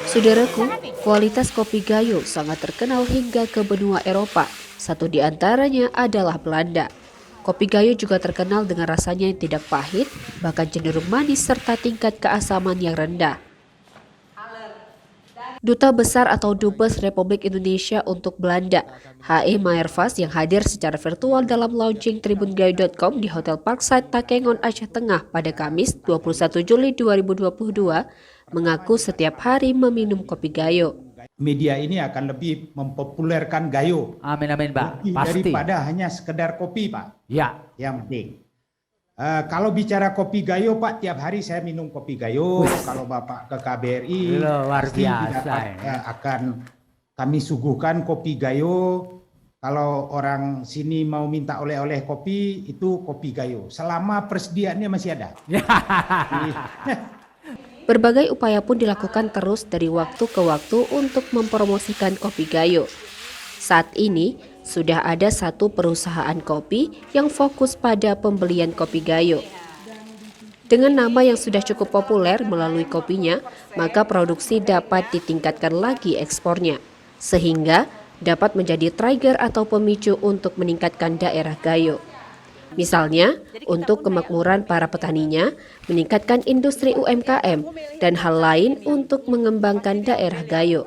Saudaraku, kualitas kopi Gayo sangat terkenal hingga ke benua Eropa. Satu di antaranya adalah Belanda. Kopi Gayo juga terkenal dengan rasanya yang tidak pahit, bahkan cenderung manis serta tingkat keasaman yang rendah. Duta Besar atau Dubes Republik Indonesia untuk Belanda, H.E. Meyervas yang hadir secara virtual dalam launching tribungayo.com di Hotel Parkside Takengon, Aceh Tengah pada Kamis 21 Juli 2022, mengaku setiap hari meminum kopi Gayo. Media ini akan lebih mempopulerkan Gayo. Amin amin Pak. Lebih Pasti. daripada hanya sekedar kopi Pak. Ya. Yang penting. Kalau bicara kopi Gayo Pak, tiap hari saya minum kopi Gayo. Kalau Bapak ke KBRI, luar pasti biasa. akan kami suguhkan kopi Gayo. Kalau orang sini mau minta oleh-oleh kopi, itu kopi Gayo. Selama persediaannya masih ada. Berbagai upaya pun dilakukan terus dari waktu ke waktu untuk mempromosikan kopi Gayo. Saat ini, sudah ada satu perusahaan kopi yang fokus pada pembelian kopi Gayo. Dengan nama yang sudah cukup populer melalui kopinya, maka produksi dapat ditingkatkan lagi ekspornya, sehingga dapat menjadi trigger atau pemicu untuk meningkatkan daerah Gayo. Misalnya, untuk kemakmuran para petaninya, meningkatkan industri UMKM, dan hal lain untuk mengembangkan daerah Gayo.